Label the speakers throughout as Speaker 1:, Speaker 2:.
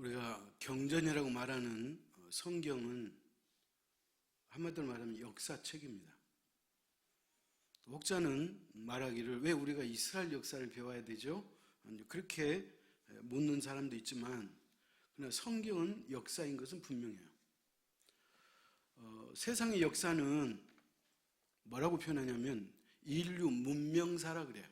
Speaker 1: 우리가 경전이라고 말하는 성경은 한마디로 말하면 역사책입니다. 혹자는 말하기를 왜 우리가 이스라엘 역사를 배워야 되죠? 그렇게 묻는 사람도 있지만 그러나 성경은 역사인 것은 분명해요. 세상의 역사는 뭐라고 표현하냐면 인류 문명사라 그래요.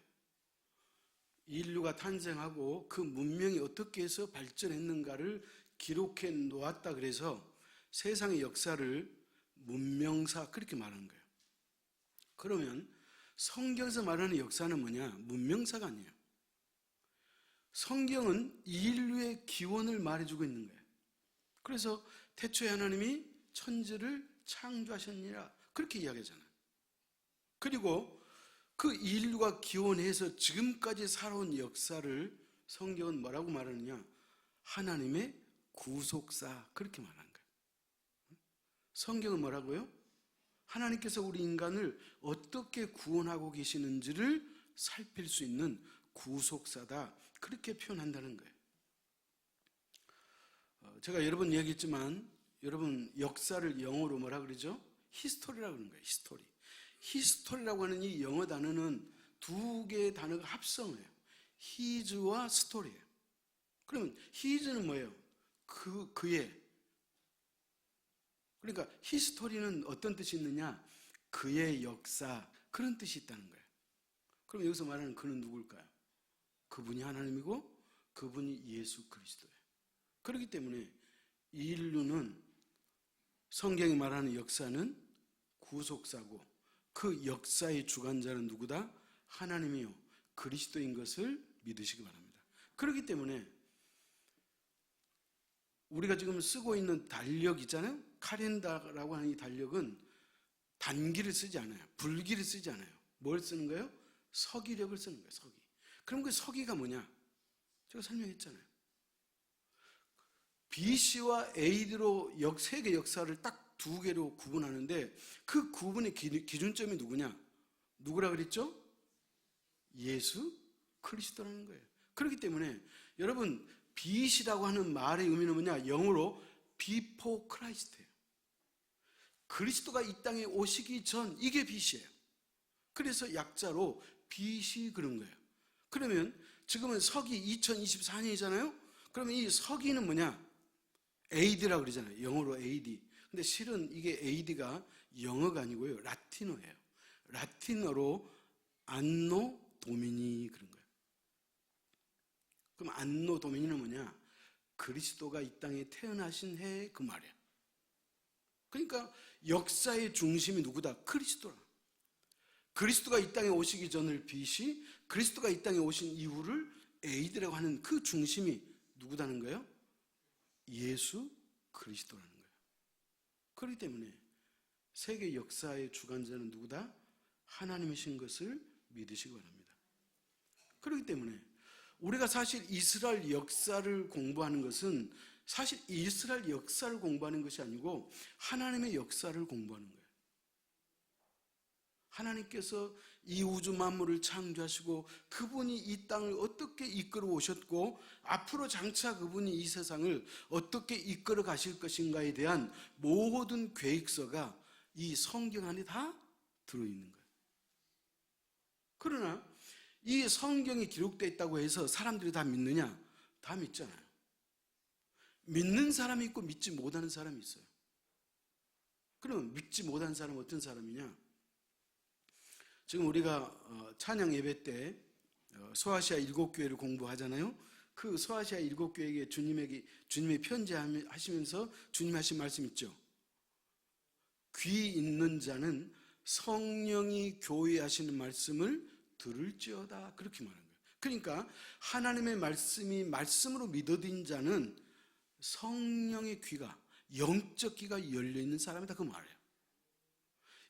Speaker 1: 인류가 탄생하고 그 문명이 어떻게 해서 발전했는가를 기록해 놓았다 그래서 세상의 역사를 문명사 그렇게 말하는 거예요. 그러면 성경에서 말하는 역사는 뭐냐? 문명사가 아니에요. 성경은 인류의 기원을 말해주고 있는 거예요. 그래서 태초에 하나님이 천지를 창조하셨느니라 그렇게 이야기하잖아요. 그리고 그 인류가 기원해서 지금까지 살아온 역사를 성경은 뭐라고 말하느냐? 하나님의 구속사 그렇게 말하는 거예요. 성경은 뭐라고요? 하나님께서 우리 인간을 어떻게 구원하고 계시는지를 살필 수 있는 구속사다 그렇게 표현한다는 거예요. 제가 여러 번 얘기했지만 여러분 역사를 영어로 뭐라 그러죠? 히스토리라고 그러는 거예요. 히스토리. 히스토리라고 하는 이 영어 단어는 두 개의 단어가 합성해요. 히즈와 스토리예요. 그러면 히즈는 뭐예요? 그의. 그러니까 히스토리는 어떤 뜻이 있느냐? 그의 역사 그런 뜻이 있다는 거예요. 그럼 여기서 말하는 그는 누굴까요? 그분이 하나님이고 그분이 예수 그리스도예요. 그렇기 때문에 인류는 성경이 말하는 역사는 구속사고 그 역사의 주관자는 누구다? 하나님이요 그리스도인 것을 믿으시기 바랍니다. 그렇기 때문에 우리가 지금 쓰고 있는 달력 있잖아요. 카렌다라고 하는 이 달력은 단기를 쓰지 않아요. 불기를 쓰지 않아요. 뭘 쓰는 거예요? 서기력을 쓰는 거예요. 서기. 그럼 그 서기가 뭐냐? 제가 설명했잖아요. BC와 AD로 세계 역사를 딱 두 개로 구분하는데 그 구분의 기준점이 누구냐? 누구라 그랬죠? 예수 그리스도라는 거예요. 그렇기 때문에 여러분 BC라고 하는 말의 의미는 뭐냐? 영어로 before Christ예요. 그리스도가 이 땅에 오시기 전 이게 BC예요. 그래서 약자로 BC 그런 거예요. 그러면 지금은 서기 2024년이잖아요. 그러면 이 서기는 뭐냐? AD라고 그러잖아요. 영어로 AD. 근데 실은 이게 AD가 영어가 아니고요. 라틴어예요. 라틴어로 안노 도미니 그런 거예요. 그럼 안노 도미니는 뭐냐? 그리스도가 이 땅에 태어나신 해 그 말이에요. 그러니까 역사의 중심이 누구다? 그리스도라. 그리스도가 이 땅에 오시기 전을 BC, 그리스도가 이 땅에 오신 이후를 AD라고 하는 그 중심이 누구다는 거예요? 예수 그리스도라는 거예요. 그렇기 때문에 세계 역사의 주관자는 누구다? 하나님이신 것을 믿으시기 바랍니다. 그렇기 때문에 우리가 사실 이스라엘 역사를 공부하는 것은 사실 이스라엘 역사를 공부하는 것이 아니고 하나님의 역사를 공부하는 거예요. 하나님께서 이 우주 만물을 창조하시고 그분이 이 땅을 어떻게 이끌어 오셨고 앞으로 장차 그분이 이 세상을 어떻게 이끌어 가실 것인가에 대한 모든 계획서가 이 성경 안에 다 들어있는 거예요. 그러나 이 성경이 기록되어 있다고 해서 사람들이 다 믿느냐? 다 믿잖아요. 믿는 사람이 있고 믿지 못하는 사람이 있어요. 그럼 믿지 못하는 사람은 어떤 사람이냐? 지금 우리가 찬양 예배 때 소아시아 7교회를 공부하잖아요. 그 소아시아 7교회에게 주님이 편지하시면서 주님 하신 말씀 있죠. 귀 있는 자는 성령이 교회하시는 말씀을 들을지어다 그렇게 말한 거예요. 그러니까 하나님의 말씀이 말씀으로 믿어진 자는 성령의 귀가 영적 귀가 열려있는 사람이다 그 말이에요.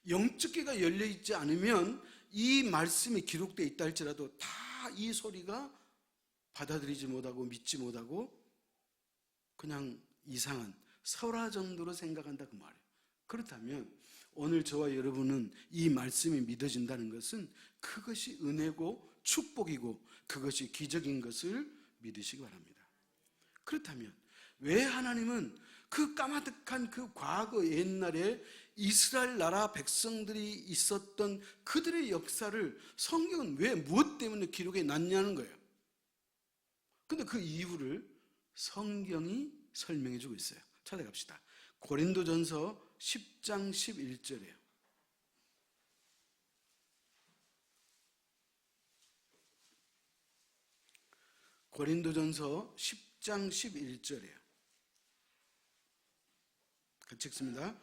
Speaker 1: 영적 귀가 열려있지 않으면 이 말씀이 기록되어 있다 할지라도 다 이 소리가 받아들이지 못하고 믿지 못하고 그냥 이상한 설화 정도로 생각한다 그 말이에요. 그렇다면 오늘 저와 여러분은 이 말씀이 믿어진다는 것은 그것이 은혜고 축복이고 그것이 기적인 것을 믿으시기 바랍니다. 그렇다면 왜 하나님은 그 까마득한 그 과거 옛날에 이스라엘 나라 백성들이 있었던 그들의 역사를 성경은 왜 무엇 때문에 기록해 놨냐는 거예요. 근데 그 이유를 성경이 설명해 주고 있어요. 찾아갑시다. 고린도전서 10장 11절이에요. 고린도전서 10장 11절이에요. 같이 읽습니다.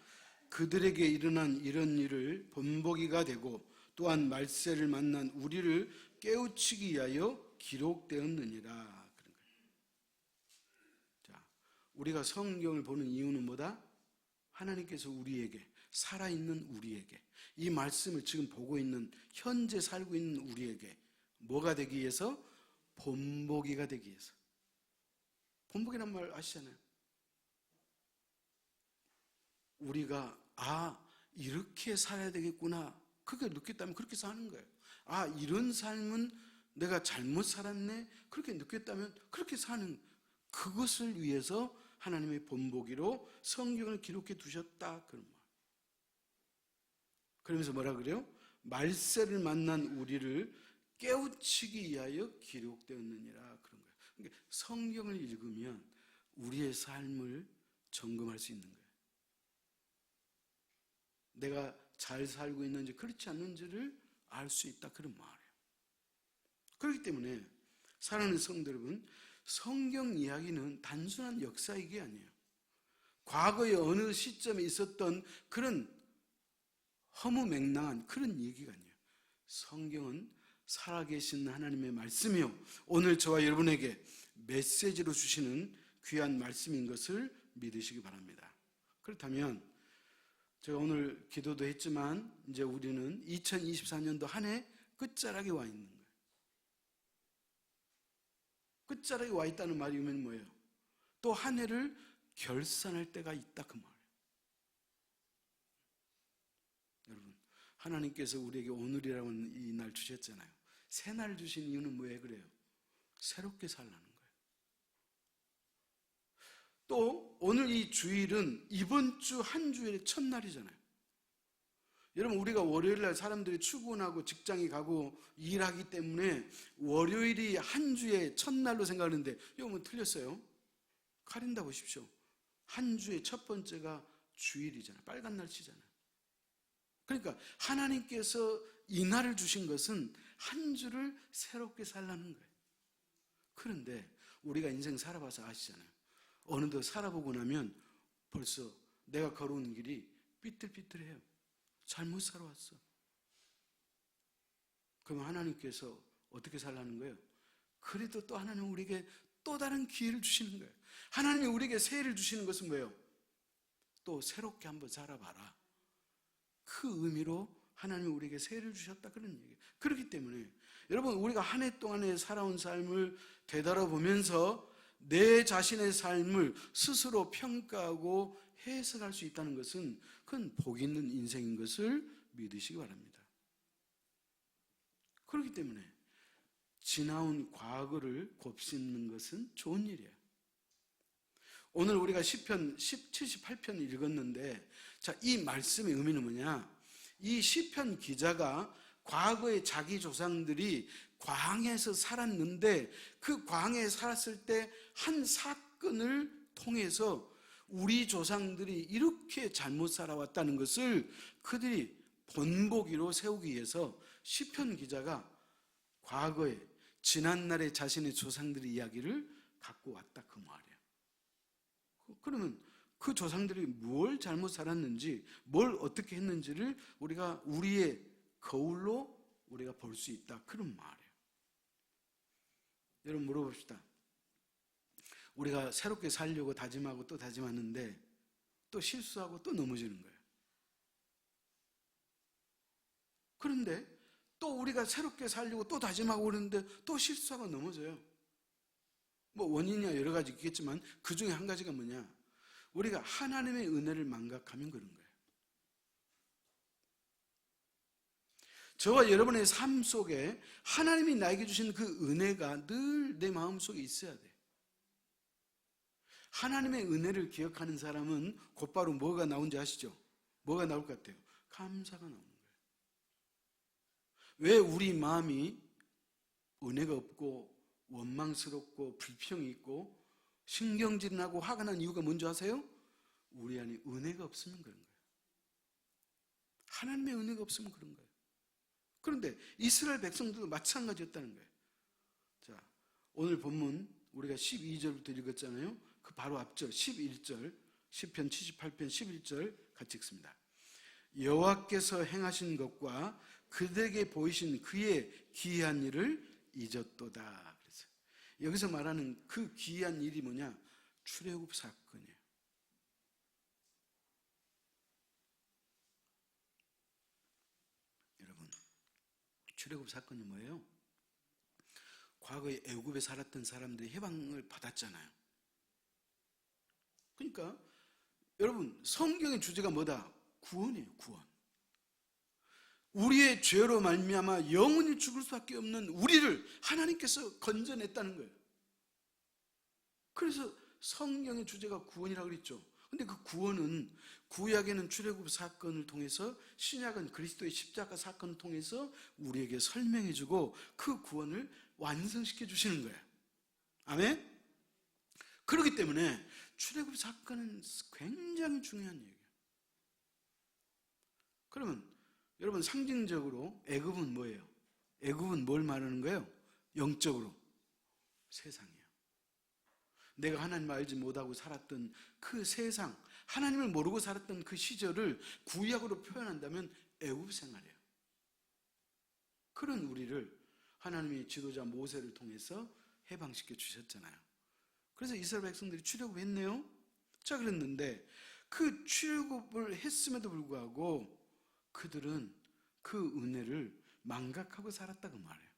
Speaker 1: 그들에게 일어난 이런 일을 본보기가 되고 또한 말세를 만난 우리를 깨우치기 위하여 기록되었느니라. 그런 거예요. 자, 우리가 성경을 보는 이유는 뭐다? 하나님께서 우리에게, 살아있는 우리에게, 이 말씀을 지금 보고 있는, 현재 살고 있는 우리에게 뭐가 되기 위해서? 본보기가 되기 위해서. 본보기란 말 아시잖아요. 우리가 이렇게 살아야 되겠구나, 그렇게 느꼈다면 그렇게 사는 거예요. 이런 삶은 내가 잘못 살았네, 그렇게 느꼈다면 그렇게 사는, 그것을 위해서 하나님의 본보기로 성경을 기록해 두셨다, 그런 말. 그러면서 뭐라 그래요? 말세를 만난 우리를 깨우치기 위하여 기록되었느니라, 그런 거예요. 그러니까 성경을 읽으면 우리의 삶을 점검할 수 있는 거예요. 내가 잘 살고 있는지 그렇지 않는지를 알 수 있다, 그런 말이에요. 그렇기 때문에 사랑하는 성도 여러분, 성경 이야기는 단순한 역사 얘기 아니에요. 과거의 어느 시점에 있었던 그런 허무맹랑한 그런 얘기가 아니에요. 성경은 살아계신 하나님의 말씀이요, 오늘 저와 여러분에게 메시지로 주시는 귀한 말씀인 것을 믿으시기 바랍니다. 그렇다면 제가 오늘 기도도 했지만 이제 우리는 2024년도 한 해 끝자락에 와 있는 거예요. 끝자락에 와 있다는 말이 뭐예요? 또 한 해를 결산할 때가 있다, 그 말이에요. 여러분, 하나님께서 우리에게 오늘이라는 이 날 주셨잖아요. 새 날 주신 이유는 왜 그래요? 새롭게 살라는 거예요. 또 오늘 이 주일은 이번 주 한 주일의 첫날이잖아요. 여러분, 우리가 월요일날 사람들이 출근하고 직장에 가고 일하기 때문에 월요일이 한 주의 첫날로 생각하는데 이거 틀렸어요. 가린다 보십시오. 한 주의 첫 번째가 주일이잖아요. 빨간 날씨잖아요. 그러니까 하나님께서 이 날을 주신 것은 한 주를 새롭게 살라는 거예요. 그런데 우리가 인생 살아봐서 아시잖아요. 어느덧 살아보고 나면 벌써 내가 걸어오는 길이 삐뚤삐뚤해요. 잘못 살아왔어. 그럼 하나님께서 어떻게 살라는 거예요? 그래도 또 하나님은 우리에게 또 다른 기회를 주시는 거예요. 하나님이 우리에게 새해를 주시는 것은 뭐예요? 또 새롭게 한번 살아봐라. 그 의미로 하나님이 우리에게 새해를 주셨다, 그런 얘기예요. 그렇기 때문에 여러분, 우리가 한 해 동안에 살아온 삶을 되돌아보면서 내 자신의 삶을 스스로 평가하고 해석할 수 있다는 것은 그건 복 있는 인생인 것을 믿으시기 바랍니다. 그렇기 때문에 지나온 과거를 곱씹는 것은 좋은 일이에요. 오늘 우리가 시편 78편 읽었는데, 자, 이 말씀의 의미는 뭐냐? 이 시편 기자가 과거의 자기 조상들이 광야에서 살았는데 그 광야에 살았을 때 한 사건을 통해서 우리 조상들이 이렇게 잘못 살아왔다는 것을 그들이 본보기로 세우기 위해서 시편 기자가 과거에 지난날의 자신의 조상들의 이야기를 갖고 왔다, 그 말이에요. 그러면 그 조상들이 뭘 잘못 살았는지, 뭘 어떻게 했는지를 우리가 우리의 거울로 우리가 볼 수 있다, 그런 말이에요. 여러분, 물어봅시다. 우리가 새롭게 살려고 다짐하고 또 다짐하는데 또 실수하고 또 넘어지는 거예요. 그런데 또 우리가 새롭게 살려고 또 다짐하고 그러는데 또 실수하고 넘어져요. 뭐 원인이 여러 가지 있겠지만 그 중에 한 가지가 뭐냐? 우리가 하나님의 은혜를 망각하면 그런 거예요. 저와 여러분의 삶 속에 하나님이 나에게 주신 그 은혜가 늘 내 마음속에 있어야 돼요. 하나님의 은혜를 기억하는 사람은 곧바로 뭐가 나온지 아시죠? 뭐가 나올 것 같아요? 감사가 나오는 거예요. 왜 우리 마음이 은혜가 없고 원망스럽고 불평이 있고 신경질이 나고 화가 난 이유가 뭔지 아세요? 우리 안에 은혜가 없으면 그런 거예요. 하나님의 은혜가 없으면 그런 거예요. 그런데 이스라엘 백성들도 마찬가지였다는 거예요. 자, 오늘 본문 우리가 12절부터 읽었잖아요. 그 바로 앞절 11절, 시편 78편 11절 같이 읽습니다. 여호와께서 행하신 것과 그들에게 보이신 그의 기이한 일을 잊었도다. 그래서 여기서 말하는 그 기이한 일이 뭐냐? 출애굽 사건이에요. 여러분, 출애굽 사건이 뭐예요? 과거에 애굽에 살았던 사람들이 해방을 받았잖아요. 그러니까 여러분, 성경의 주제가 뭐다? 구원이에요. 구원. 우리의 죄로 말미암아 영원히 죽을 수밖에 없는 우리를 하나님께서 건져냈다는 거예요. 그래서 성경의 주제가 구원이라고 그랬죠. 근데 그 구원은 구약에는 출애굽 사건을 통해서, 신약은 그리스도의 십자가 사건을 통해서 우리에게 설명해주고 그 구원을 완성시켜 주시는 거예요. 아멘? 그렇기 때문에 출애굽 사건은 굉장히 중요한 얘기예요. 그러면 여러분, 상징적으로 애굽은 뭐예요? 애굽은 뭘 말하는 거예요? 영적으로 세상이에요. 내가 하나님을 알지 못하고 살았던 그 세상, 하나님을 모르고 살았던 그 시절을 구약으로 표현한다면 애굽 생활이에요. 그런 우리를 하나님의 지도자 모세를 통해서 해방시켜 주셨잖아요. 그래서 이스라엘 백성들이 출애굽했네요. 자, 그랬는데 그 출애굽을 했음에도 불구하고 그들은 그 은혜를 망각하고 살았다고 말해요.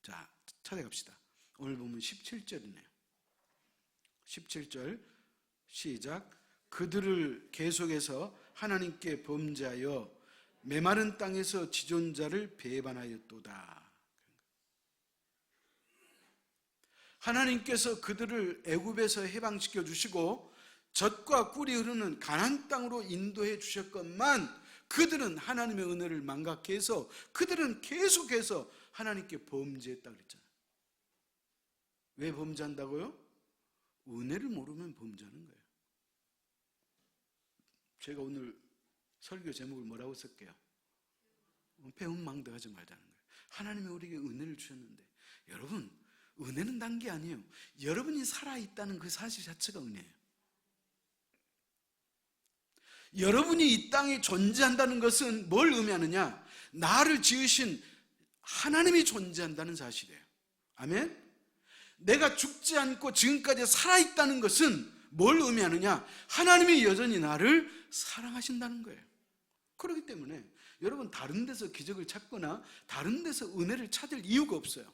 Speaker 1: 자, 찾아갑시다. 오늘 보면 17절이네요. 17절 시작. 그들을 계속해서 하나님께 범죄하여 메마른 땅에서 지존자를 배반하였도다. 하나님께서 그들을 애굽에서 해방시켜 주시고 젖과 꿀이 흐르는 가나안 땅으로 인도해 주셨건만 그들은 하나님의 은혜를 망각해서 그들은 계속해서 하나님께 범죄했다고 그랬잖아요. 왜 범죄한다고요? 은혜를 모르면 범죄하는 거예요. 제가 오늘 설교 제목을 뭐라고 쓸게요? 배은망덕하지 말자는 거예요. 하나님이 우리에게 은혜를 주셨는데, 여러분, 은혜는 단 게 아니에요. 여러분이 살아있다는 그 사실 자체가 은혜예요. 여러분이 이 땅에 존재한다는 것은 뭘 의미하느냐? 나를 지으신 하나님이 존재한다는 사실이에요. 아멘? 내가 죽지 않고 지금까지 살아있다는 것은 뭘 의미하느냐? 하나님이 여전히 나를 사랑하신다는 거예요. 그렇기 때문에 여러분, 다른 데서 기적을 찾거나 다른 데서 은혜를 찾을 이유가 없어요.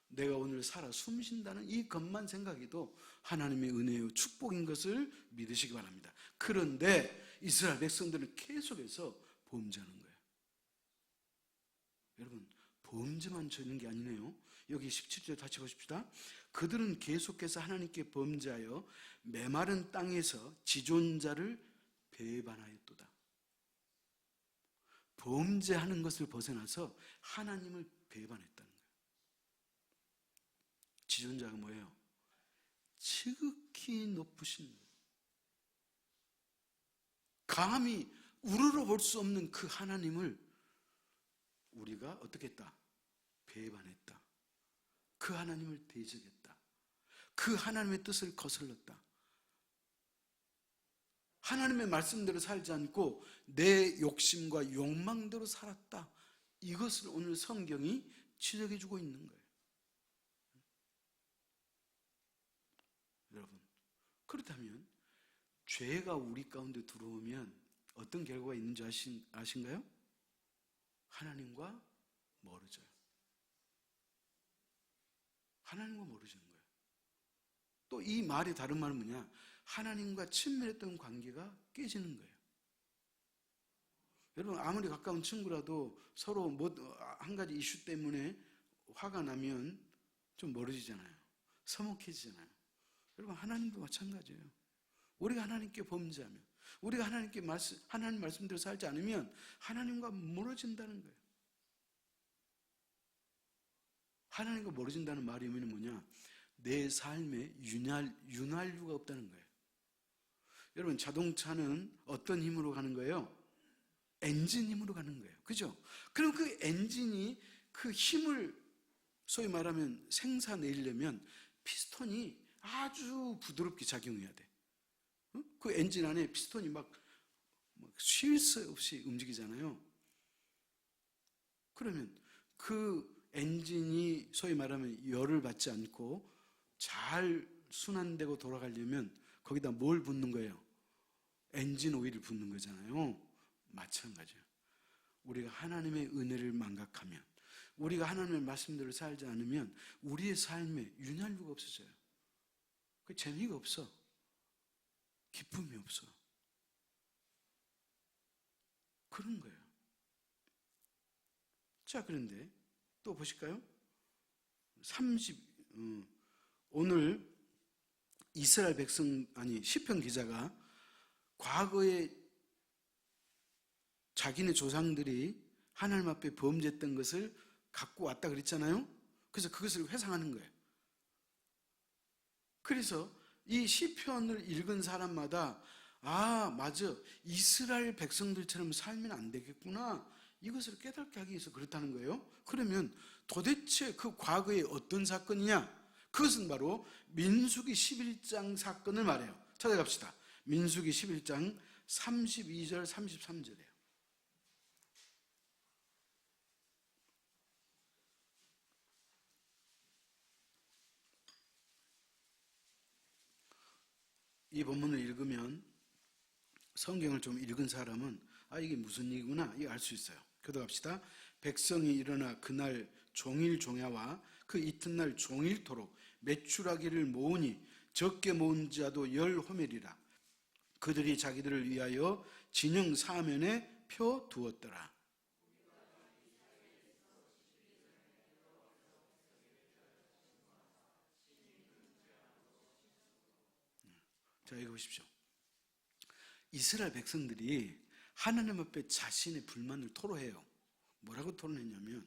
Speaker 1: 내가 오늘 살아 숨쉰다는 이 것만 생각해도 하나님의 은혜요 축복인 것을 믿으시기 바랍니다. 그런데 이스라엘 백성들은 계속해서 범죄하는 거예요. 여러분, 범죄만 저는 게 아니네요. 여기 17절 다시 보십시다. 그들은 계속해서 하나님께 범죄하여 메마른 땅에서 지존자를 배반하였도다. 범죄하는 것을 벗어나서 하나님을 배반했다는 거예요. 지존자가 뭐예요? 지극히 높으신, 감히 우러러 볼 수 없는 그 하나님을 우리가 어떻게 했다? 배반했다. 그 하나님을 대적했다. 그 하나님의 뜻을 거슬렀다. 하나님의 말씀대로 살지 않고 내 욕심과 욕망대로 살았다. 이것을 오늘 성경이 지적해 주고 있는 거예요. 여러분, 그렇다면 죄가 우리 가운데 들어오면 어떤 결과가 있는지 아신가요? 하나님과 멀어져요. 하나님과 멀어지는 거예요. 또 이 말이 다른 말은 뭐냐? 하나님과 친밀했던 관계가 깨지는 거예요. 여러분, 아무리 가까운 친구라도 서로 한 가지 이슈 때문에 화가 나면 좀 멀어지잖아요. 서먹해지잖아요. 여러분, 하나님도 마찬가지예요. 우리가 하나님께 범죄하면, 우리가 하나님 말씀대로 살지 않으면 하나님과 멀어진다는 거예요. 하나님과 멀어진다는 말이 뭐냐? 내 삶에 윤활유가 없다는 거예요. 여러분, 자동차는 어떤 힘으로 가는 거예요? 엔진 힘으로 가는 거예요. 그죠? 그럼 그 엔진이 그 힘을 소위 말하면 생사내려면 피스톤이 아주 부드럽게 작용해야 돼. 그 엔진 안에 피스톤이 막 쉴 새 없이 움직이잖아요. 그러면 그 엔진이 소위 말하면 열을 받지 않고 잘 순환되고 돌아가려면 거기다 뭘 붓는 거예요? 엔진 오일을 붓는 거잖아요. 마찬가지예요. 우리가 하나님의 은혜를 망각하면, 우리가 하나님의 말씀대로 살지 않으면 우리의 삶에 윤활유가 없어져요. 그 재미가 없어. 기쁨이 없어. 그런 거예요. 자, 그런데 또 보실까요? 오늘 이스라엘 시편 기자가 과거에 자기네 조상들이 하나님 앞에 범죄했던 것을 갖고 왔다 그랬잖아요. 그래서 그것을 회상하는 거예요. 그래서 이 시편을 읽은 사람마다 맞아, 이스라엘 백성들처럼 살면 안 되겠구나, 이것을 깨닫게 하기 위해서 그렇다는 거예요. 그러면 도대체 그 과거에 어떤 사건이냐? 그것은 바로 민수기 11장 사건을 말해요. 찾아갑시다. 민수기 11장 32절 33절이에요. 이 본문을 읽으면, 성경을 좀 읽은 사람은 이게 무슨 얘기구나, 이거 알 수 있어요. 교도합시다. 백성이 일어나 그날 종일 종야와 그 이튿날 종일토록 메추라기를 모으니 적게 모은 자도 10호멜이라. 그들이 자기들을 위하여 진영 사면에 펴 두었더라. 자, 이거 보십시오. 이스라엘 백성들이 하나님 앞에 자신의 불만을 토로해요. 뭐라고 토론했냐면,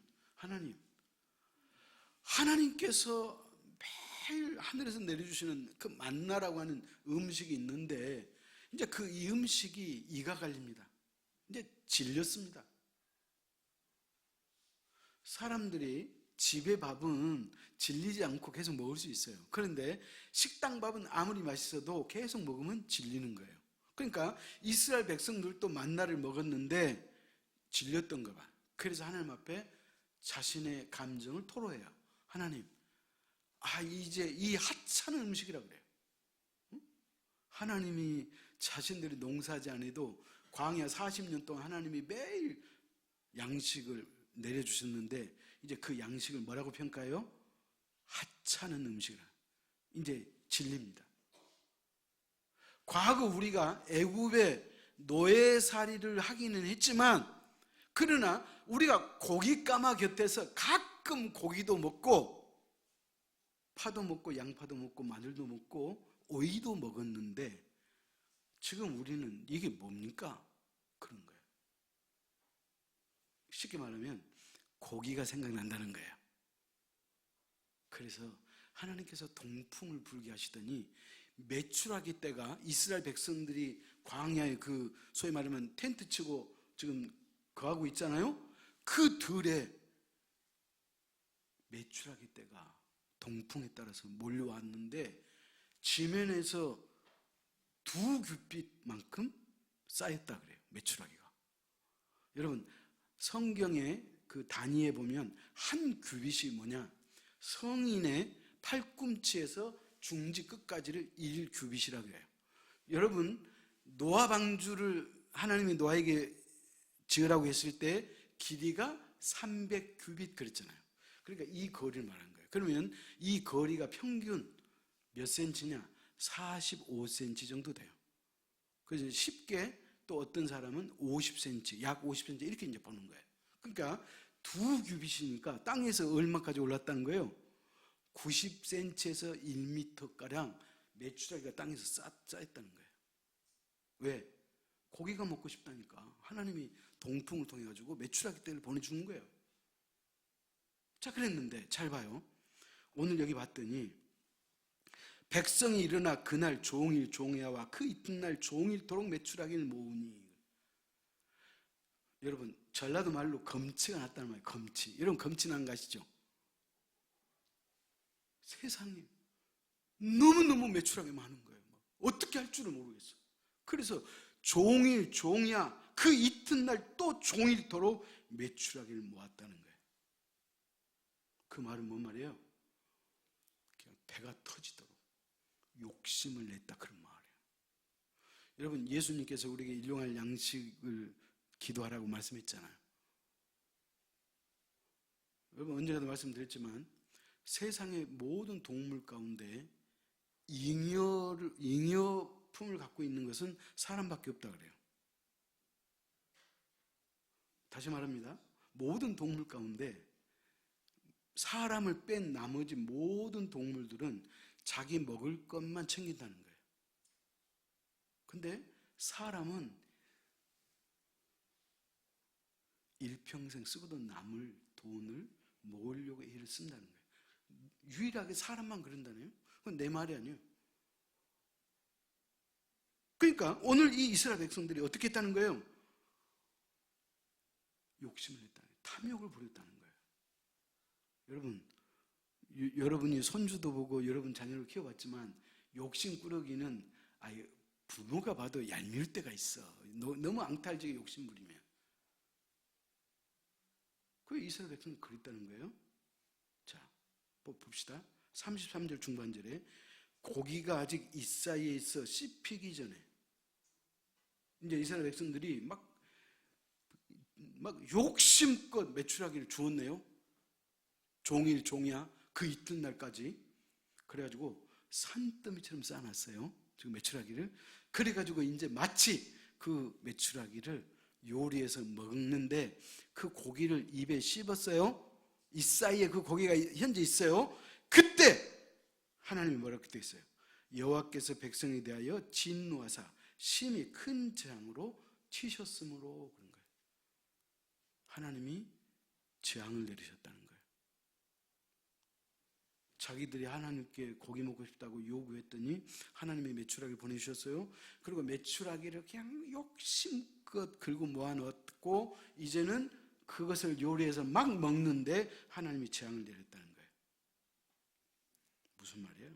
Speaker 1: 하나님께서 매일 하늘에서 내려주시는 그 만나라고 하는 음식이 있는데, 이제 이 음식이 이가 갈립니다. 이제 질렸습니다. 사람들이 집의 밥은 질리지 않고 계속 먹을 수 있어요. 그런데 식당 밥은 아무리 맛있어도 계속 먹으면 질리는 거예요. 그러니까 이스라엘 백성들도 만나를 먹었는데 질렸던가 봐. 그래서 하나님 앞에 자신의 감정을 토로해요. 하나님, 이제 이 하찮은 음식이라고 그래요. 하나님이 자신들이 농사하지 않아도 광야 40년 동안 하나님이 매일 양식을 내려주셨는데, 이제 그 양식을 뭐라고 평가해요? 하찮은 음식이라. 이제 질립니다. 과거 우리가 애굽의 노예살이를 하기는 했지만, 그러나 우리가 고기 까마 곁에서 가끔 고기도 먹고 파도 먹고 양파도 먹고 마늘도 먹고 오이도 먹었는데, 지금 우리는 이게 뭡니까? 그런 거예요. 쉽게 말하면 고기가 생각난다는 거예요. 그래서 하나님께서 동풍을 불게 하시더니 메추라기 때가, 이스라엘 백성들이 광야에 소위 말하면 텐트 치고 지금 거하고 있잖아요. 그 들에 메추라기 때가 동풍에 따라서 몰려왔는데 지면에서 2규빗만큼 쌓였다 그래요. 메추라기가. 여러분, 성경의 그 단위에 보면 한 규빗이 뭐냐? 성인의 팔꿈치에서 중지 끝까지를 1규빗이라고 해요. 여러분, 노아 방주를 하나님이 노아에게 지으라고 했을 때 길이가 300규빗 그랬잖아요. 그러니까 이 거리를 말하는 거예요. 그러면 이 거리가 평균 몇 센치냐? 45cm 정도 돼요. 그래서 쉽게 또 어떤 사람은 50cm, 약 50cm 이렇게 이제 보는 거예요. 그러니까 2규빗이니까 땅에서 얼마까지 올랐다는 거예요? 90cm에서 1m가량 메추라기가 땅에서 쌓였다는 거예요. 왜? 고기가 먹고 싶다니까. 하나님이 동풍을 통해 가지고 메추라기 떼를 보내주는 거예요. 자, 그랬는데 잘 봐요. 오늘 여기 봤더니 백성이 일어나 그날 종일 종야와 그 이튿날 종일토록 메추라기를 모으니. 여러분, 전라도 말로 검치가 났다는 말이에요. 검치. 여러분, 검치 난 거 아시죠? 세상에 너무너무 메추라기 많은 거예요. 어떻게 할 줄을 모르겠어요. 그래서 종일 종야 그 이튿날 또 종일토록 메추라기를 모았다는 거예요. 그 말은 뭔 말이에요? 그냥 배가 터지도록 욕심을 냈다, 그런 말이에요. 여러분, 예수님께서 우리에게 일용할 양식을 기도하라고 말씀했잖아요. 여러분, 언제라도 말씀드렸지만 세상의 모든 동물 가운데 잉여품을 갖고 있는 것은 사람밖에 없다 그래요. 다시 말합니다. 모든 동물 가운데 사람을 뺀 나머지 모든 동물들은 자기 먹을 것만 챙긴다는 거예요. 근데 사람은 일평생 쓰고도 남을 돈을 모으려고 애를 쓴다는 거예요. 유일하게 사람만 그런다네요. 그건 내 말이 아니에요. 그러니까 오늘 이 이스라엘 백성들이 어떻게 했다는 거예요? 욕심을 했다는 거예요. 탐욕을 부렸다는 거예요. 여러분, 여러분이 손주도 보고 여러분 자녀를 키워봤지만 욕심꾸러기는 아예 부모가 봐도 얄미울 때가 있어. 너무 앙탈지게 욕심 부리면. 그 이스라엘 백성이 그랬다는 거예요. 자, 봅시다. 33절 중반절에 고기가 아직 이 사이에 있어 씹히기 전에 이제 이스라엘 백성들이 막 욕심껏 메추라기를 주었네요. 종일 종야 그 이튿날까지. 그래가지고 산더미처럼 쌓아놨어요. 지금 메추라기를. 그래가지고 이제 마치 그 메추라기를 요리해서 먹는데 그 고기를 입에 씹었어요. 이 사이에 그 고기가 현재 있어요. 그때 하나님이 뭐라고 되어 있어요? 여호와께서 백성에 대하여 진노하사 심히 큰 재앙으로 치셨으므로 그런 거예요. 하나님이 재앙을 내리셨다는 거예요. 자기들이 하나님께 고기 먹고 싶다고 요구했더니 하나님이 메추라기를 보내주셨어요. 그리고 메추라기를 그냥 욕심껏 긁고 모아놓았고 이제는 그것을 요리해서 막 먹는데 하나님이 재앙을 내렸다는 거예요. 무슨 말이에요?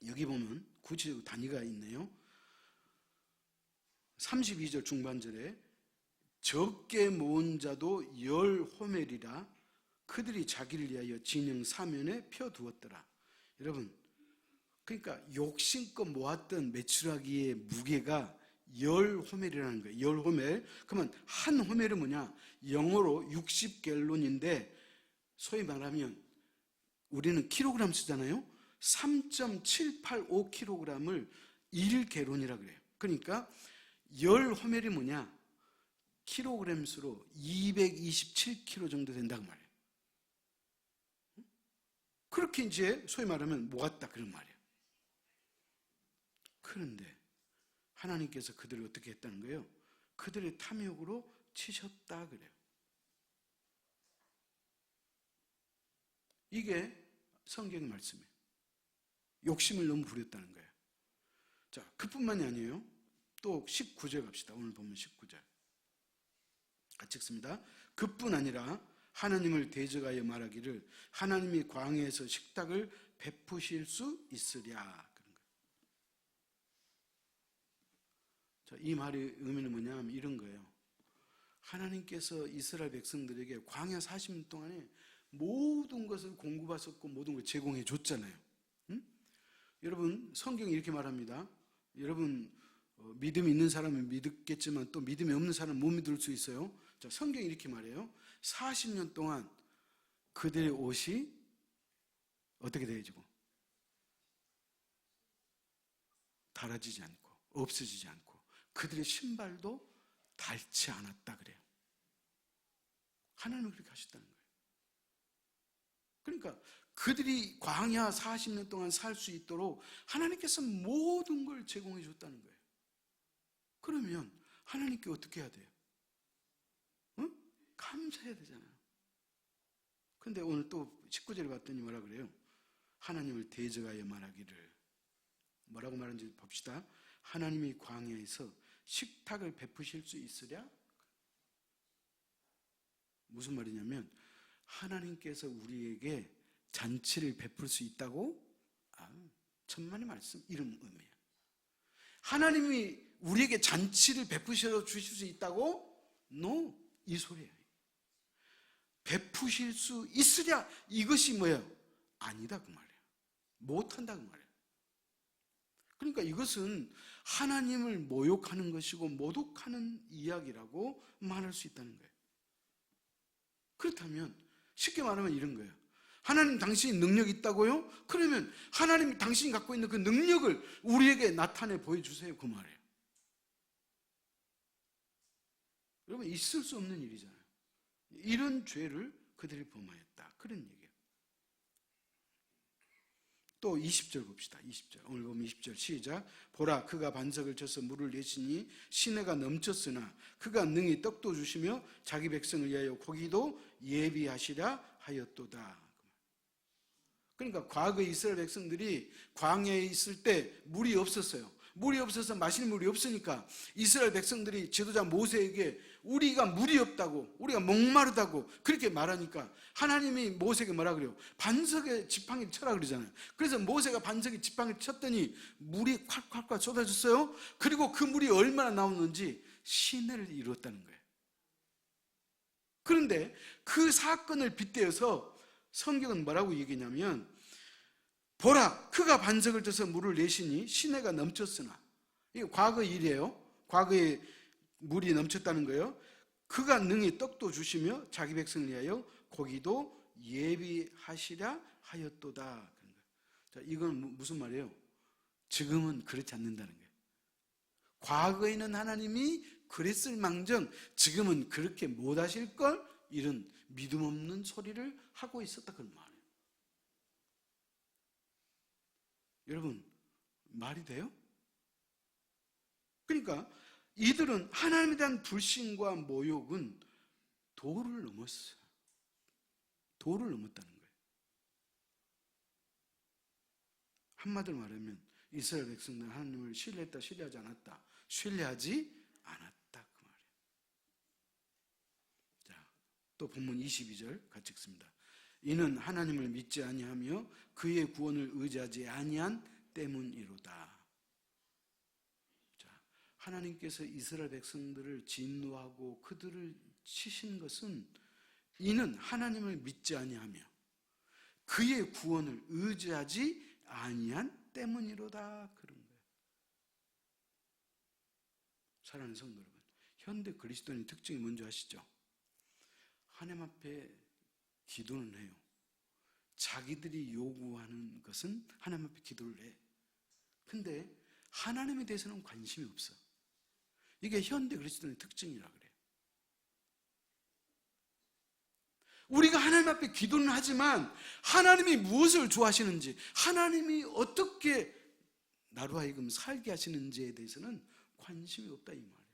Speaker 1: 여기 보면 구체적 단위가 있네요. 32절 중반절에 적게 모은 자도 10호멜이라 그들이 자기를 위하여 진영 사면에 펴두었더라. 여러분, 그러니까 욕심껏 모았던 메추라기의 무게가 10호멜이라는 거예요. 10호멜. 그러면 한 호멜은 뭐냐? 영어로 60갤론인데 소위 말하면 우리는 킬로그램 쓰잖아요. 3.785kg을 1갤론이라고 그래요. 그러니까 10호멜이 뭐냐? 킬로그램 수로 227kg 정도 된다고 말해요. 그렇게 이제 소위 말하면 모았다 그런 말이에요. 그런데 하나님께서 그들을 어떻게 했다는 거예요? 그들의 탐욕으로 치셨다 그래요. 이게 성경의 말씀이에요. 욕심을 너무 부렸다는 거예요. 자, 그뿐만이 아니에요. 또 19절 갑시다. 오늘 보면 19절 같이 읽습니다. 그뿐 아니라 하나님을 대적하여 말하기를 하나님이 광야에서 식탁을 베푸실 수 있으랴 그런 거예요. 자, 이 말의 의미는 뭐냐면 이런 거예요. 하나님께서 이스라엘 백성들에게 광야 40년 동안에 모든 것을 공급하셨고 모든 걸 제공해 줬잖아요. 응? 여러분, 성경이 이렇게 말합니다. 여러분, 믿음이 있는 사람은 믿겠지만 또 믿음이 없는 사람은 못 믿을 수 있어요. 자, 성경이 이렇게 말해요. 40년 동안 그들의 옷이 어떻게 되어지고 닳아지지 않고 없어지지 않고 그들의 신발도 닳지 않았다 그래요. 하나님은 그렇게 하셨다는 거예요. 그러니까 그들이 광야 40년 동안 살 수 있도록 하나님께서 모든 걸 제공해 줬다는 거예요. 그러면 하나님께 어떻게 해야 돼요? 응? 감사해야 되잖아요. 근데 오늘 또 19절에 봤더니 뭐라 그래요? 하나님을 대적하여 말하기를, 뭐라고 말하는지 봅시다. 하나님이 광야에서 식탁을 베푸실 수 있으랴? 무슨 말이냐면 하나님께서 우리에게 잔치를 베풀 수 있다고? 천만의 말씀, 이런 의미예요. 하나님이 우리에게 잔치를 베푸셔 주실 수 있다고? No, 이 소리예요. 베푸실 수 있으랴, 이것이 뭐예요? 아니다 그 말이에요. 못한다 그 말이에요. 그러니까 이것은 하나님을 모욕하는 것이고 모독하는 이야기라고 말할 수 있다는 거예요. 그렇다면 쉽게 말하면 이런 거예요. 하나님 당신이 능력이 있다고요? 그러면 하나님이 당신이 갖고 있는 그 능력을 우리에게 나타내 보여주세요 그 말이에요. 여러분, 있을 수 없는 일이잖아요. 이런 죄를 그들이 범하였다, 그런 얘기예요. 또 20절 봅시다. 20절. 오늘 보면 20절 시작. 보라, 그가 반석을 쳐서 물을 내시니 시내가 넘쳤으나 그가 능히 떡도 주시며 자기 백성을 위하여 고기도 예비하시라 하였도다. 그러니까 과거 이스라엘 백성들이 광야에 있을 때 물이 없었어요. 물이 없어서 마실 물이 없으니까 이스라엘 백성들이 지도자 모세에게 우리가 물이 없다고, 우리가 목마르다고 그렇게 말하니까 하나님이 모세에게 뭐라 그래요? 반석에 지팡이를 쳐라 그러잖아요. 그래서 모세가 반석에 지팡이를 쳤더니 물이 콸콸콸 쏟아졌어요. 그리고 그 물이 얼마나 나오는지 시내를 이루었다는 거예요. 그런데 그 사건을 빗대어서 성경은 뭐라고 얘기냐면, 보라, 그가 반석을 쳐서 물을 내시니 시내가 넘쳤으나, 이게 과거 일이에요. 과거에 물이 넘쳤다는 거예요. 그가 능히 떡도 주시며 자기 백성을 위하여 고기도 예비하시라 하였도다. 자, 이건 무슨 말이에요? 지금은 그렇지 않는다는 거예요. 과거에는 하나님이 그랬을 망정 지금은 그렇게 못하실 걸, 이런 믿음 없는 소리를 하고 있었다 그런 말이에요. 여러분, 말이 돼요? 그러니까 이들은 하나님에 대한 불신과 모욕은 도를 넘었어요. 도를 넘었다는 거예요. 한마디로 말하면 이스라엘 백성들은 하나님을 신뢰했다, 신뢰하지 않았다? 신뢰하지 않았다 그 말이에요. 자, 또 본문 22절 같이 읽습니다. 이는 하나님을 믿지 아니하며 그의 구원을 의지하지 아니한 때문이로다. 자, 하나님께서 이스라엘 백성들을 진노하고 그들을 치신 것은 이는 하나님을 믿지 아니하며 그의 구원을 의지하지 아니한 때문이로다 그런 거예요. 사랑하는 성도 여러분, 현대 그리스도인의 특징이 뭔지 아시죠? 하나님 앞에 기도는 해요. 자기들이 요구하는 것은 하나님 앞에 기도를 해. 근데 하나님에 대해서는 관심이 없어. 이게 현대 그리스도인의 특징이라 그래요. 우리가 하나님 앞에 기도는 하지만 하나님이 무엇을 좋아하시는지, 하나님이 어떻게 나로 하여금 살게 하시는지에 대해서는 관심이 없다 이 말이에요.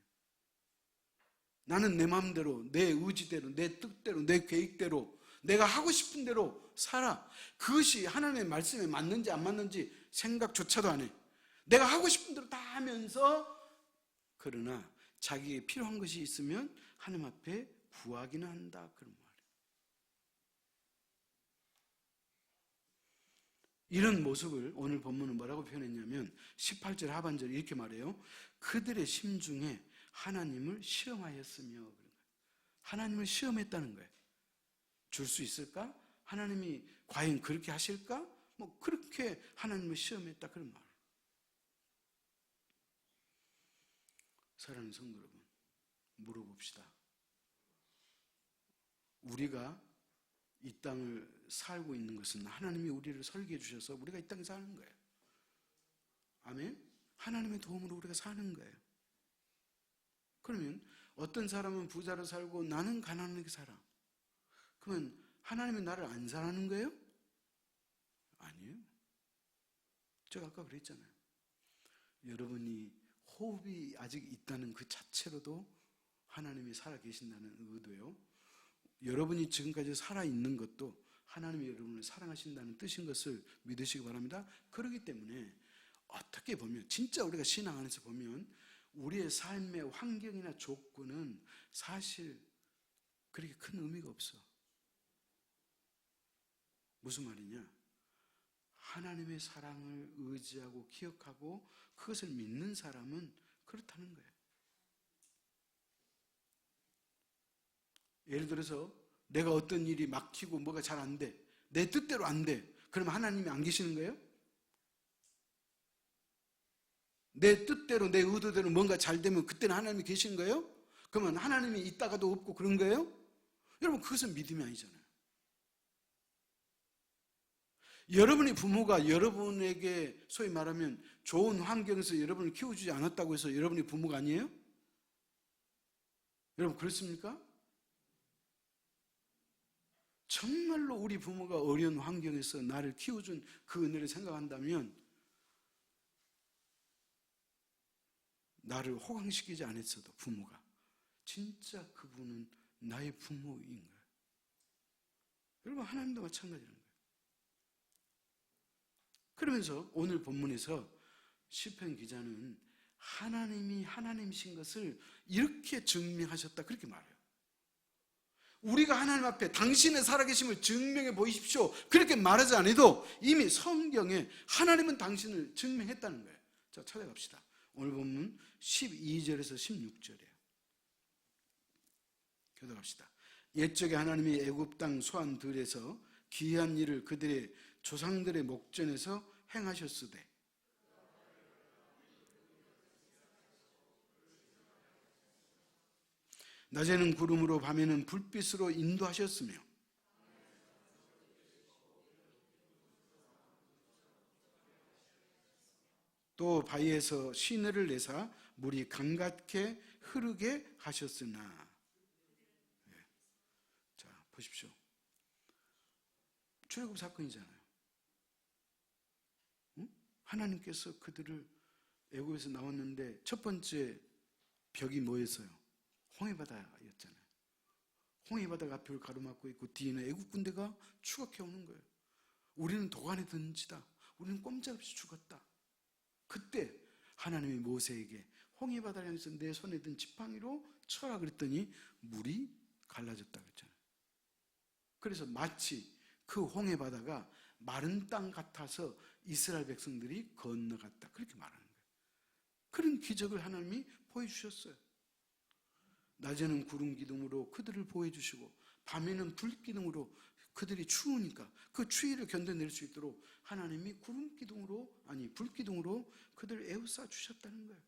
Speaker 1: 나는 내 마음대로, 내 의지대로, 내 뜻대로, 내 계획대로 내가 하고 싶은 대로 살아. 그것이 하나님의 말씀에 맞는지 안 맞는지 생각조차도 안 해. 내가 하고 싶은 대로 다 하면서, 그러나 자기에게 필요한 것이 있으면 하나님 앞에 구하기는 한다 그런 말이에요. 이런 모습을 오늘 본문은 뭐라고 표현했냐면 18절 하반절 이렇게 말해요. 그들의 심중에 하나님을 시험하였으며, 하나님을 시험했다는 거예요. 줄 수 있을까? 하나님이 과연 그렇게 하실까? 뭐 그렇게 하나님을 시험했다 그런 말이에요. 사랑하는 성도 여러분, 물어봅시다. 우리가 이 땅을 살고 있는 것은 하나님이 우리를 설계해 주셔서 우리가 이 땅에 사는 거예요. 아멘? 하나님의 도움으로 우리가 사는 거예요. 그러면 어떤 사람은 부자로 살고 나는 가난하게 살아. 그러면 하나님이 나를 안 사랑하는 거예요? 아니에요. 제가 아까 그랬잖아요. 여러분이 호흡이 아직 있다는 그 자체로도 하나님이 살아계신다는 의도예요. 여러분이 지금까지 살아있는 것도 하나님이 여러분을 사랑하신다는 뜻인 것을 믿으시기 바랍니다. 그렇기 때문에 어떻게 보면 진짜 우리가 신앙 안에서 보면 우리의 삶의 환경이나 조건은 사실 그렇게 큰 의미가 없어. 무슨 말이냐? 하나님의 사랑을 의지하고 기억하고 그것을 믿는 사람은 그렇다는 거예요. 예를 들어서 내가 어떤 일이 막히고 뭐가 잘 안 돼. 내 뜻대로 안 돼. 그러면 하나님이 안 계시는 거예요? 내 뜻대로 내 의도대로 뭔가 잘 되면 그때는 하나님이 계신 거예요? 그러면 하나님이 있다가도 없고 그런 거예요? 여러분 그것은 믿음이 아니잖아요. 여러분의 부모가 여러분에게 소위 말하면 좋은 환경에서 여러분을 키워주지 않았다고 해서 여러분이 부모가 아니에요? 여러분 그렇습니까? 정말로 우리 부모가 어려운 환경에서 나를 키워준 그 은혜를 생각한다면 나를 호강시키지 않았어도 부모가 진짜 그분은 나의 부모인 거예요. 여러분 하나님도 마찬가지라는 거예요. 그러면서 오늘 본문에서 시편 기자는 하나님이 하나님이신 것을 이렇게 증명하셨다 그렇게 말해요. 우리가 하나님 앞에 당신의 살아계심을 증명해 보이십시오 그렇게 말하지 않아도 이미 성경에 하나님은 당신을 증명했다는 거예요. 자, 찾아갑시다. 오늘 본문 12절에서 16절이에요. 교독합시다. 옛적에 하나님이 애굽 땅 소환들에서 기이한 일을 그들의 조상들의 목전에서 행하셨으되 낮에는 구름으로 밤에는 불빛으로 인도하셨으며 또 바위에서 시내를 내사 물이 강같게 흐르게 하셨으나. 자, 보십시오. 출애굽 사건이잖아요. 응? 하나님께서 그들을 애굽에서 나왔는데 첫 번째 벽이 뭐였어요? 홍해바다였잖아요. 홍해바다가 앞을 가로막고 있고 뒤에는 애굽 군대가 추격해 오는 거예요. 우리는 도간에 든지다. 우리는 꼼짝없이 죽었다. 그때 하나님이 모세에게 홍해바다를 향해서 내 손에 든 지팡이로 쳐라 그랬더니 물이 갈라졌다 그랬잖아요. 그래서 마치 그 홍해바다가 마른 땅 같아서 이스라엘 백성들이 건너갔다 그렇게 말하는 거예요. 그런 기적을 하나님이 보여주셨어요. 낮에는 구름 기둥으로 그들을 보호해주시고 밤에는 불 기둥으로 그들이 추우니까 그 추위를 견뎌낼 수 있도록 하나님이 구름 기둥으로 불 기둥으로 그들을 에워싸 주셨다는 거예요.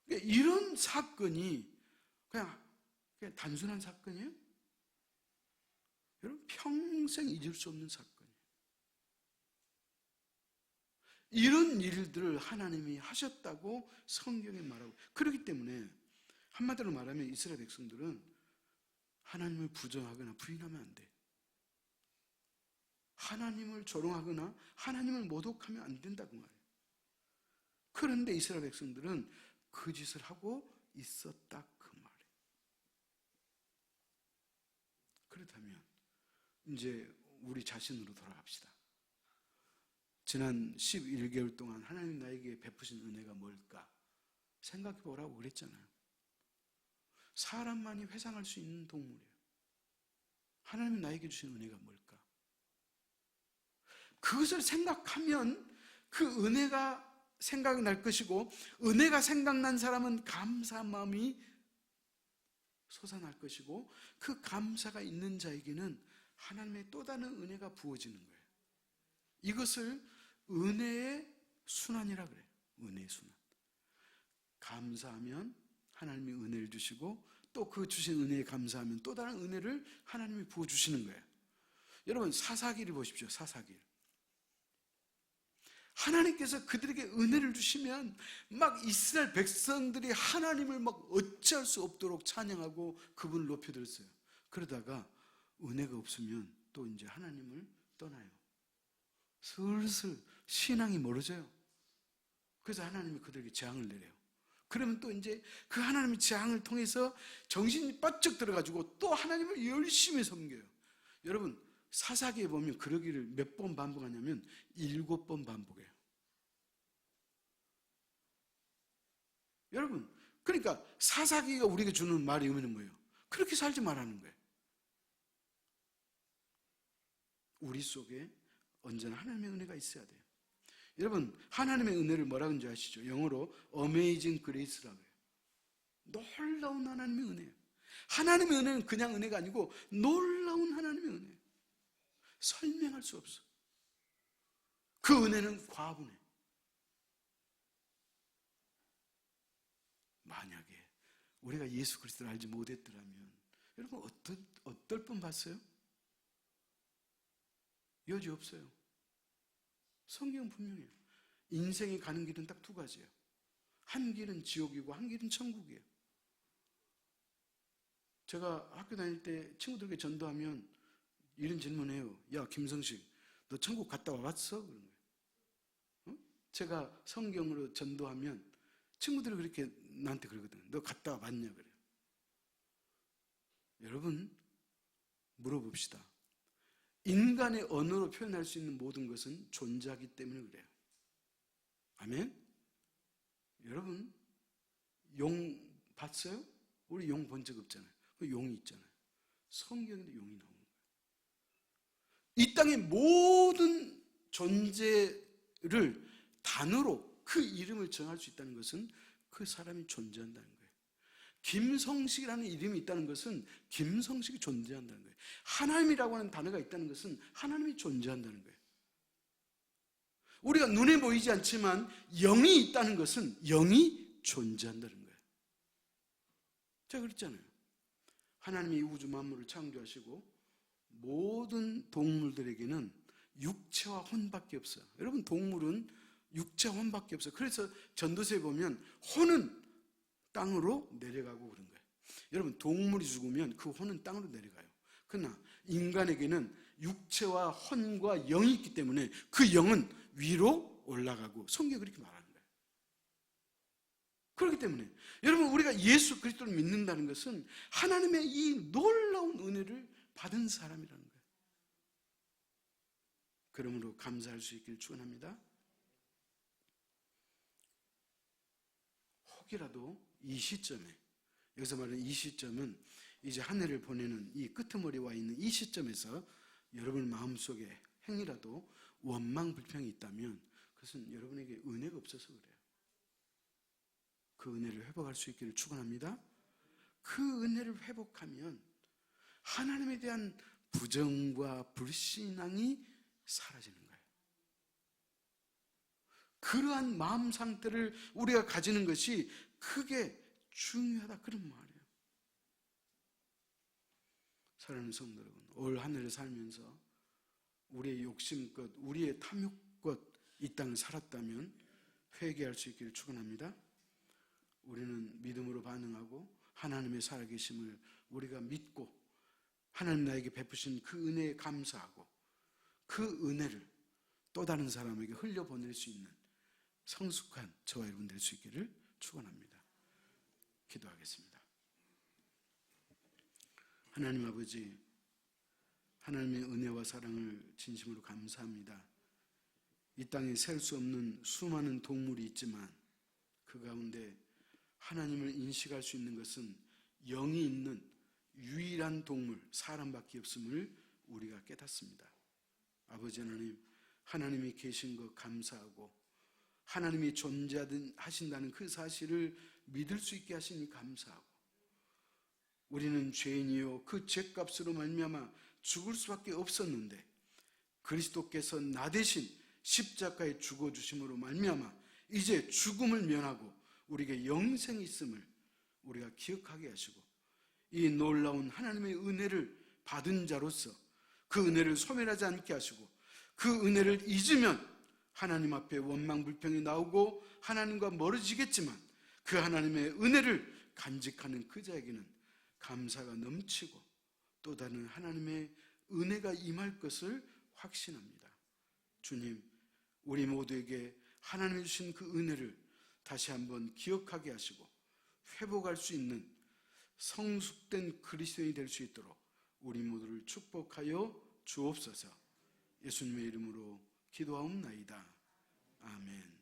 Speaker 1: 그러니까 이런 사건이 그냥 단순한 사건이에요? 여러분 평생 잊을 수 없는 사건이에요. 이런 일들을 하나님이 하셨다고 성경에 말하고 그렇기 때문에 한마디로 말하면 이스라엘 백성들은 하나님을 부정하거나 부인하면 안 돼. 하나님을 조롱하거나 하나님을 모독하면 안 된다고 말이에요. 그런데 이스라엘 백성들은 그 짓을 하고 있었다 그 말이에요. 그렇다면 이제 우리 자신으로 돌아갑시다. 지난 11개월 동안 하나님 나에게 베푸신 은혜가 뭘까? 생각해 보라고 그랬잖아요. 사람만이 회상할 수 있는 동물이에요. 하나님이 나에게 주신 은혜가 뭘까? 그것을 생각하면 그 은혜가 생각이 날 것이고 은혜가 생각난 사람은 감사한 마음이 솟아날 것이고 그 감사가 있는 자에게는 하나님의 또 다른 은혜가 부어지는 거예요. 이것을 은혜의 순환이라 그래요. 은혜의 순환. 감사하면 하나님이 은혜를 주시고 또 그 주신 은혜에 감사하면 또 다른 은혜를 하나님이 부어주시는 거예요. 여러분 사사기를 보십시오. 사사기. 하나님께서 그들에게 은혜를 주시면 막 이스라엘 백성들이 하나님을 막 어찌할 수 없도록 찬양하고 그분을 높여들었어요. 그러다가 은혜가 없으면 또 이제 하나님을 떠나요. 슬슬 신앙이 멀어져요. 그래서 하나님이 그들에게 재앙을 내려요. 그러면 또 이제 그 하나님의 재앙을 통해서 정신이 바짝 들어가지고 또 하나님을 열심히 섬겨요. 여러분, 사사기에 보면 그러기를 몇 번 반복하냐면 7번 반복해요. 여러분, 그러니까 사사기가 우리에게 주는 말의 의미는 뭐예요? 그렇게 살지 말라는 거예요. 우리 속에 언제나 하나님의 은혜가 있어야 돼요. 여러분, 하나님의 은혜를 뭐라고 하는지 아시죠? 영어로 Amazing Grace라고 해요. 놀라운 하나님의 은혜예요. 하나님의 은혜는 그냥 은혜가 아니고 놀라운 하나님의 은혜예요. 설명할 수 없어. 그 은혜는 과분해. 만약에 우리가 예수 그리스도를 알지 못했더라면 여러분 어떨 뻔 봤어요? 여지 없어요. 성경은 분명해요. 인생이 가는 길은 딱 두 가지예요. 한 길은 지옥이고 한 길은 천국이에요. 제가 학교 다닐 때 친구들에게 전도하면 이런 질문해요. 야, 김성식, 너 천국 갔다 와봤어? 그런 거예요. 제가 성경으로 전도하면 친구들이 그렇게 나한테 그러거든요. 너 갔다 와봤냐? 그래요. 여러분, 물어봅시다. 인간의 언어로 표현할 수 있는 모든 것은 존재하기 때문에 그래요. 아멘? 여러분, 용 봤어요? 우리 용 본 적 없잖아요. 그 용이 있잖아요. 성경에도 용이 나오는 거예요. 이 땅의 모든 존재를 단어로 그 이름을 정할 수 있다는 것은 그 사람이 존재한다는 거예요. 김성식이라는 이름이 있다는 것은 김성식이 존재한다는 거예요. 하나님이라고 하는 단어가 있다는 것은 하나님이 존재한다는 거예요. 우리가 눈에 보이지 않지만 영이 있다는 것은 영이 존재한다는 거예요. 제가 그랬잖아요. 하나님이 우주 만물을 창조하시고 모든 동물들에게는 육체와 혼밖에 없어요. 여러분, 동물은 육체와 혼밖에 없어요. 그래서 전도서에 보면 혼은 땅으로 내려가고 그런 거예요. 여러분, 동물이 죽으면 그 혼은 땅으로 내려가요. 그러나 인간에게는 육체와 혼과 영이 있기 때문에 그 영은 위로 올라가고 성경이 그렇게 말하는 거예요. 그렇기 때문에 여러분, 우리가 예수 그리스도를 믿는다는 것은 하나님의 이 놀라운 은혜를 받은 사람이라는 거예요. 그러므로 감사할 수 있기를 축원합니다. 혹이라도 이 시점에, 여기서 말하는 이 시점은 이제 한 해를 보내는 이 끄트머리에 와 있는 이 시점에서 여러분 마음속에 행이라도 원망 불평이 있다면 그것은 여러분에게 은혜가 없어서 그래요. 그 은혜를 회복할 수 있기를 축원합니다. 그 은혜를 회복하면 하나님에 대한 부정과 불신앙이 사라지는 거예요. 그러한 마음 상태를 우리가 가지는 것이 크게 중요하다, 그런 말이에요. 사랑하는 성도 여러분, 올 한 해를 살면서 우리의 욕심껏, 우리의 탐욕껏 이 땅을 살았다면 회개할 수 있기를 축원합니다. 우리는 믿음으로 반응하고 하나님의 살아계심을 우리가 믿고 하나님 나에게 베푸신 그 은혜에 감사하고 그 은혜를 또 다른 사람에게 흘려보낼 수 있는 성숙한 저와 여러분 될 수 있기를 축원합니다. 기도하겠습니다. 하나님 아버지, 하나님의 은혜와 사랑을 진심으로 감사합니다. 이 땅에 셀 수 없는 수많은 동물이 있지만 그 가운데 하나님을 인식할 수 있는 것은 영이 있는 유일한 동물, 사람밖에 없음을 우리가 깨닫습니다. 아버지 하나님, 하나님이 계신 것 감사하고 하나님이 존재하신다는 그 사실을 믿을 수 있게 하시니 감사하고, 우리는 죄인이요 그 죄값으로 말미암아 죽을 수밖에 없었는데 그리스도께서 나 대신 십자가에 죽어주심으로 말미암아 이제 죽음을 면하고 우리에게 영생이 있음을 우리가 기억하게 하시고, 이 놀라운 하나님의 은혜를 받은 자로서 그 은혜를 소멸하지 않게 하시고, 그 은혜를 잊으면 하나님 앞에 원망 불평이 나오고 하나님과 멀어지겠지만 그 하나님의 은혜를 간직하는 그 자에게는 감사가 넘치고 또 다른 하나님의 은혜가 임할 것을 확신합니다. 주님, 우리 모두에게 하나님이 주신 그 은혜를 다시 한번 기억하게 하시고 회복할 수 있는 성숙된 그리스도인이 될 수 있도록 우리 모두를 축복하여 주옵소서. 예수님의 이름으로 기도하옵나이다. 아멘.